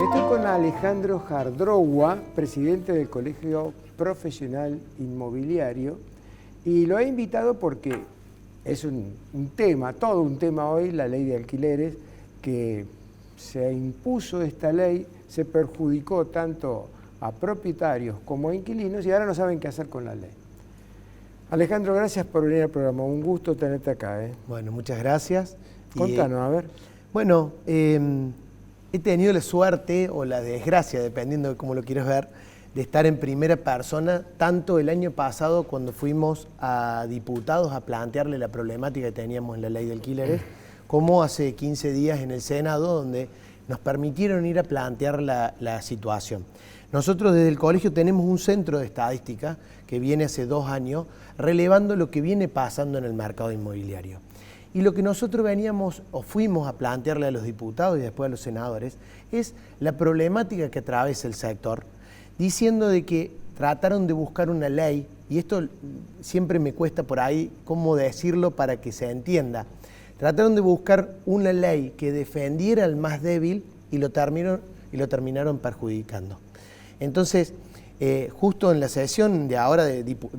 Estoy con Alejandro Jardrowa, presidente del Colegio Profesional Inmobiliario, y lo he invitado porque es un tema, todo un tema hoy, la ley de alquileres, que se impuso esta ley, se perjudicó tanto a propietarios como a inquilinos y ahora no saben qué hacer con la ley. Alejandro, gracias por venir al programa, un gusto tenerte acá. Bueno, muchas gracias. Contanos, a ver. Bueno, he tenido la suerte o la desgracia, dependiendo de cómo lo quieras ver, de estar en primera persona, tanto el año pasado cuando fuimos a diputados a plantearle la problemática que teníamos en la ley de alquileres, como hace 15 días en el Senado, donde nos permitieron ir a plantear la situación. Nosotros desde el colegio tenemos un centro de estadística que viene hace 2 años relevando lo que viene pasando en el mercado inmobiliario. Y lo que nosotros veníamos o fuimos a plantearle a los diputados y después a los senadores es la problemática que atraviesa el sector, diciendo de que trataron de buscar una ley, y esto siempre me cuesta por ahí cómo decirlo para que se entienda. Trataron de buscar una ley que defendiera al más débil y lo terminaron perjudicando. Entonces, justo en la sesión de ahora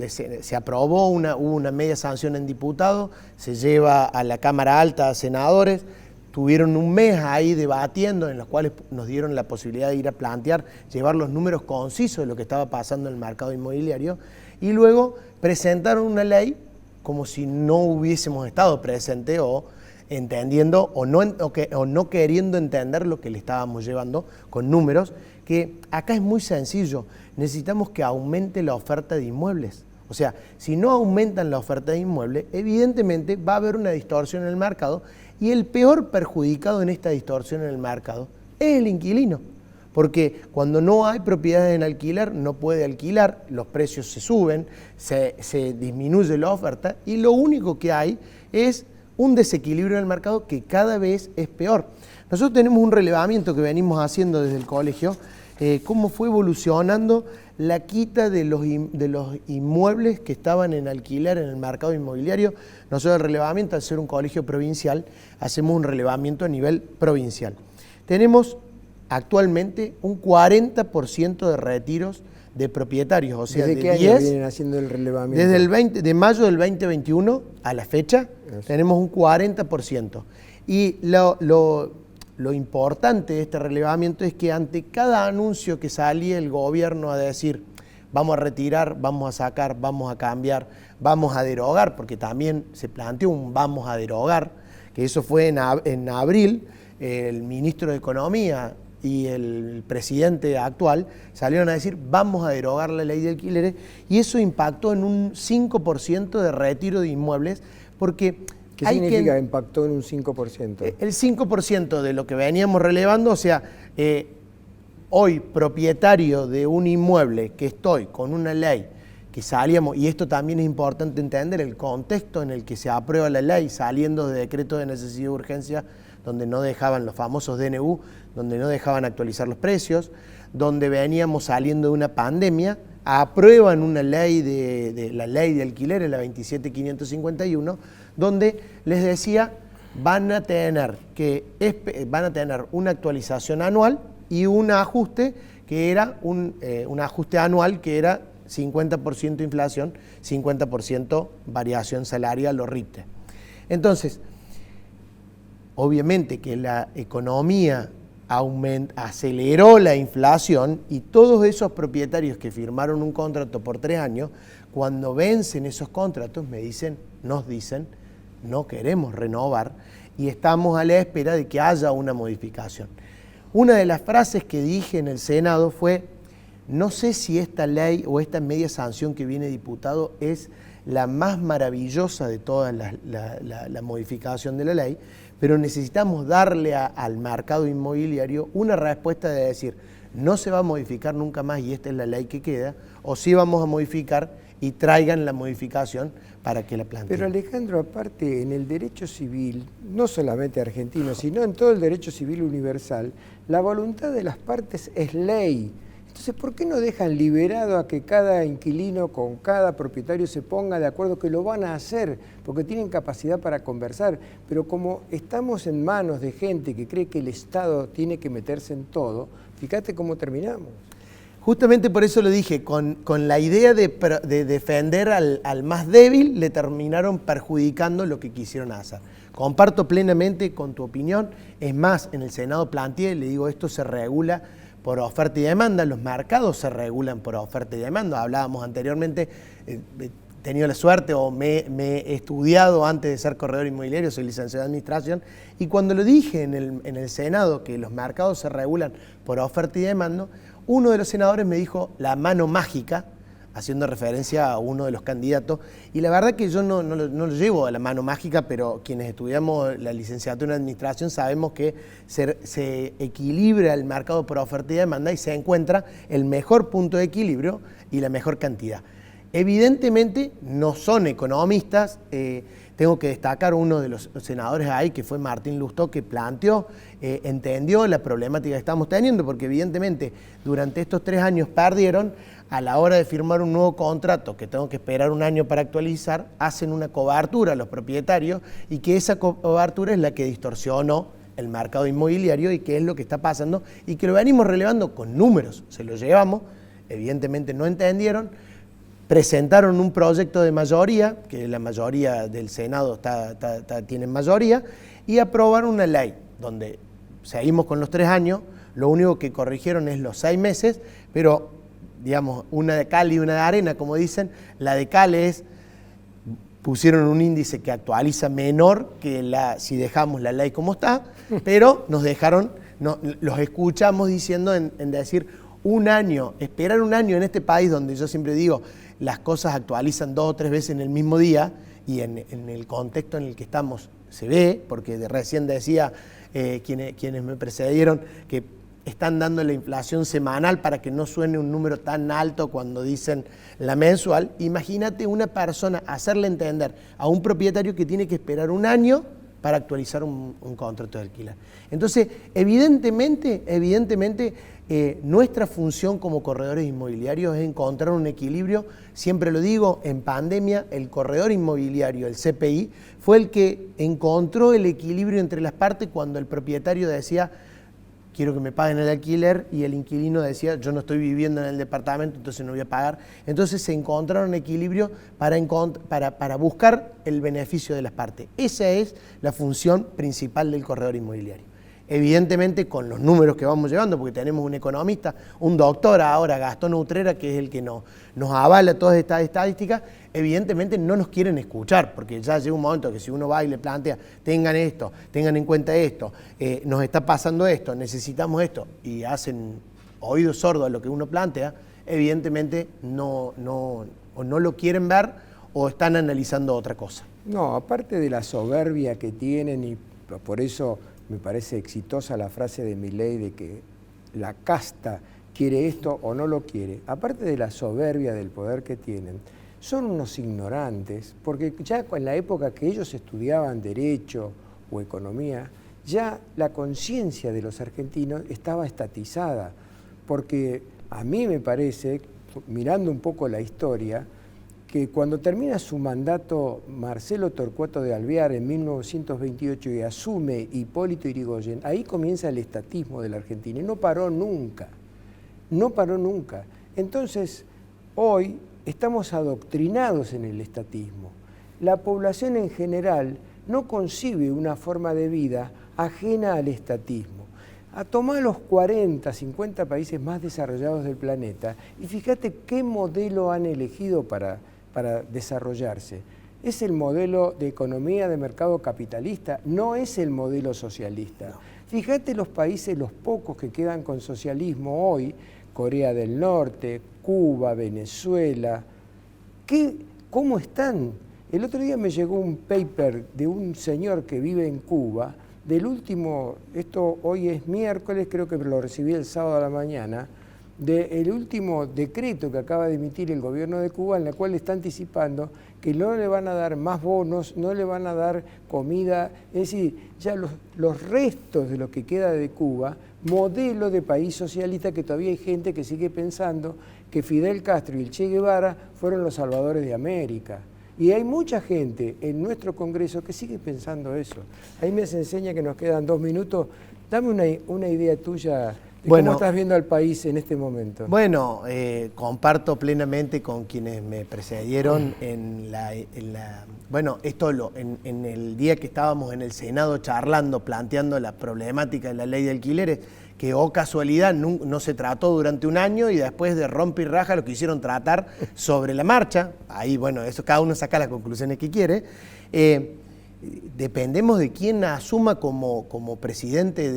se aprobó hubo una media sanción en diputados, se lleva a la Cámara Alta a senadores, tuvieron un mes ahí debatiendo, en los cuales nos dieron la posibilidad de ir a plantear, llevar los números concisos de lo que estaba pasando en el mercado inmobiliario, y luego presentaron una ley como si no hubiésemos estado presentes o entendiendo o no queriendo entender lo que le estábamos llevando con números, que acá es muy sencillo, necesitamos que aumente la oferta de inmuebles. O sea, si no aumentan la oferta de inmuebles, evidentemente va a haber una distorsión en el mercado, y el peor perjudicado en esta distorsión en el mercado es el inquilino. Porque cuando no hay propiedades en alquiler, no puede alquilar, los precios se suben, se disminuye la oferta, y lo único que hay es un desequilibrio en el mercado que cada vez es peor. Nosotros tenemos un relevamiento que venimos haciendo desde el colegio, cómo fue evolucionando la quita de los inmuebles que estaban en alquiler en el mercado inmobiliario. Nosotros el relevamiento, al ser un colegio provincial, hacemos un relevamiento a nivel provincial. Tenemos actualmente un 40% de retiros de propietarios, o sea, ¿Desde qué año vienen haciendo el relevamiento? Desde de mayo del 2021 a la fecha, tenemos un 40%. Y lo importante de este relevamiento es que ante cada anuncio que salía el gobierno a decir vamos a retirar, vamos a sacar, vamos a cambiar, vamos a derogar, porque también se planteó un vamos a derogar, que eso fue en abril, el ministro de Economía y el presidente actual salieron a decir vamos a derogar la ley de alquileres, y eso impactó en un 5% de retiro de inmuebles, porque ¿qué significa impactó en un 5%? El 5% de lo que veníamos relevando, o sea, hoy propietario de un inmueble que estoy con una ley que salíamos, y esto también es importante entender, el contexto en el que se aprueba la ley, saliendo de decreto de necesidad y urgencia, donde no dejaban los famosos DNU, donde no dejaban actualizar los precios, donde veníamos saliendo de una pandemia, aprueban una ley la ley de alquileres, la 27551, donde les decía van a tener una actualización anual y un ajuste que era un ajuste anual que era 50% inflación, 50% variación salarial o RIPTE. Entonces, obviamente que la economía aceleró la inflación, y todos esos propietarios que firmaron un contrato por 3 años, cuando vencen esos contratos nos dicen, no queremos renovar y estamos a la espera de que haya una modificación. Una de las frases que dije en el Senado fue: no sé si esta ley o esta media sanción que viene diputado es la más maravillosa de toda la modificación de la ley, pero necesitamos darle al mercado inmobiliario una respuesta de decir, no se va a modificar nunca más y esta es la ley que queda, o sí vamos a modificar y traigan la modificación para que la planteen. Pero Alejandro, aparte, en el derecho civil, no solamente argentino, sino en todo el derecho civil universal, la voluntad de las partes es ley. Entonces Entonces, ¿por qué no dejan liberado a que cada inquilino con cada propietario se ponga de acuerdo que lo van a hacer? Porque tienen capacidad para conversar. Pero como estamos en manos de gente que cree que el Estado tiene que meterse en todo, fíjate cómo terminamos. Justamente por eso lo dije, con la idea de defender al más débil, le terminaron perjudicando lo que quisieron hacer. Comparto plenamente con tu opinión, es más, en el Senado planteé, le digo, esto se regula por oferta y demanda, los mercados se regulan por oferta y demanda. Hablábamos anteriormente, he tenido la suerte o me he estudiado antes de ser corredor inmobiliario, soy licenciado en administración, y cuando lo dije en el Senado que los mercados se regulan por oferta y demanda, uno de los senadores me dijo la mano mágica, haciendo referencia a uno de los candidatos, y la verdad que yo no lo llevo a la mano mágica, pero quienes estudiamos la licenciatura en administración sabemos que se equilibra el mercado por oferta y demanda y se encuentra el mejor punto de equilibrio y la mejor cantidad. Evidentemente no son economistas, tengo que destacar uno de los senadores ahí, que fue Martín Lustó, que planteó, entendió la problemática que estamos teniendo, porque evidentemente durante estos 3 años perdieron. A la hora de firmar un nuevo contrato, que tengo que esperar 1 año para actualizar, hacen una cobertura a los propietarios y que esa cobertura es la que distorsionó el mercado inmobiliario y que es lo que está pasando y que lo venimos relevando con números. Se lo llevamos, evidentemente no entendieron, presentaron un proyecto de mayoría, que la mayoría del Senado tiene mayoría, y aprobaron una ley donde seguimos con los 3 años, lo único que corrigieron es los 6 meses, pero digamos, una de cal y una de arena, como dicen. La de cal es, pusieron un índice que actualiza menor que si dejamos la ley como está, pero nos dejaron, los escuchamos diciendo en decir 1 año, esperar 1 año en este país donde yo siempre digo, las cosas actualizan 2 o 3 veces en el mismo día y en el contexto en el que estamos se ve, porque recién decía quienes me precedieron que están dando la inflación semanal para que no suene un número tan alto cuando dicen la mensual. Imagínate una persona hacerle entender a un propietario que tiene que esperar 1 año para actualizar un contrato de alquiler. Entonces, evidentemente, nuestra función como corredores inmobiliarios es encontrar un equilibrio. Siempre lo digo, en pandemia el corredor inmobiliario, el CPI, fue el que encontró el equilibrio entre las partes cuando el propietario decía quiero que me paguen el alquiler, y el inquilino decía, yo no estoy viviendo en el departamento, entonces no voy a pagar. Entonces se encontraron equilibrio para buscar el beneficio de las partes. Esa es la función principal del corredor inmobiliario. Evidentemente con los números que vamos llevando, porque tenemos un economista, un doctor ahora, Gastón Utrera, que es el que nos avala todas estas estadísticas, evidentemente no nos quieren escuchar, porque ya llega un momento que si uno va y le plantea, tengan esto, tengan en cuenta esto, nos está pasando esto, necesitamos esto, y hacen oídos sordos a lo que uno plantea, evidentemente o no lo quieren ver o están analizando otra cosa. No, aparte de la soberbia que tienen, y por eso me parece exitosa la frase de Milei de que la casta quiere esto o no lo quiere, aparte de la soberbia del poder que tienen, son unos ignorantes, porque ya en la época que ellos estudiaban derecho o economía, ya la conciencia de los argentinos estaba estatizada, porque a mí me parece, mirando un poco la historia, que cuando termina su mandato Marcelo Torcuato de Alvear en 1928 y asume Hipólito Yrigoyen, ahí comienza el estatismo de la Argentina y no paró nunca, no paró nunca. Entonces, hoy estamos adoctrinados en el estatismo. La población en general no concibe una forma de vida ajena al estatismo. A tomar los 40, 50 países más desarrollados del planeta y fíjate qué modelo han elegido para desarrollarse. Es el modelo de economía de mercado capitalista, no es el modelo socialista. No. Fíjate los países, los pocos que quedan con socialismo hoy, Corea del Norte, Cuba, Venezuela, ¿cómo están? El otro día me llegó un paper de un señor que vive en Cuba, del último, esto hoy es miércoles, creo que lo recibí el sábado a la mañana, del último decreto que acaba de emitir el gobierno de Cuba, en la cual está anticipando que no le van a dar más bonos, no le van a dar comida, es decir, ya los restos de lo que queda de Cuba modelo de país socialista, que todavía hay gente que sigue pensando que Fidel Castro y el Che Guevara fueron los salvadores de América. Y hay mucha gente en nuestro Congreso que sigue pensando eso. Ahí me enseña que nos quedan 2 minutos. Dame una idea tuya de cómo estás viendo al país en este momento. Bueno, comparto plenamente con quienes me precedieron en el día que estábamos en el Senado charlando, planteando la problemática de la ley de alquileres, que casualidad no se trató durante un año y después de rompe y raja lo quisieron tratar sobre la marcha. Ahí, bueno, eso cada uno saca las conclusiones que quiere. Dependemos de quién asuma como presidente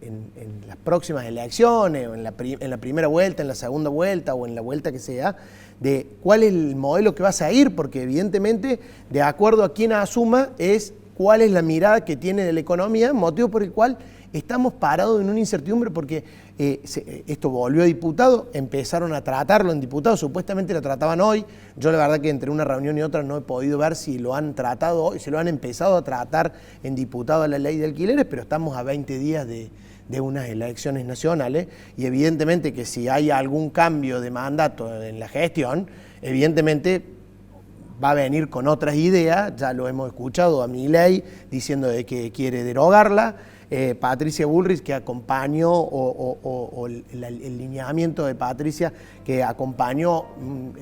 en las próximas elecciones, o en la primera vuelta, en la segunda vuelta o en la vuelta que sea, de cuál es el modelo que va a seguir, porque evidentemente, de acuerdo a quién asuma, es cuál es la mirada que tiene de la economía, motivo por el cual estamos parados en una incertidumbre, porque esto volvió a diputado, empezaron a tratarlo en diputado, supuestamente lo trataban hoy. Yo la verdad que entre una reunión y otra no he podido ver si lo han tratado hoy, si lo han empezado a tratar en diputado la ley de alquileres, pero estamos a 20 días de unas elecciones nacionales y evidentemente que si hay algún cambio de mandato en la gestión, evidentemente va a venir con otras ideas. Ya lo hemos escuchado a Milei diciendo de que quiere derogarla. Patricia Bullrich, que acompañó, el lineamiento de Patricia, que acompañó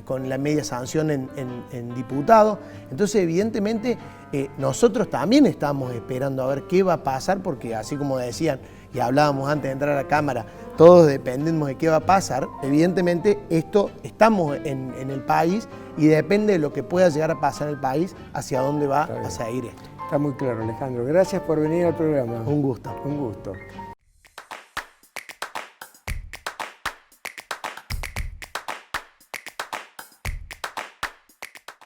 con la media sanción en diputado. Entonces, evidentemente, nosotros también estamos esperando a ver qué va a pasar, porque así como decían y hablábamos antes de entrar a la Cámara, todos dependemos de qué va a pasar. Evidentemente, estamos en el país y depende de lo que pueda llegar a pasar en el país, hacia dónde va a seguir esto. Está muy claro, Alejandro. Gracias por venir al programa. Un gusto. Un gusto.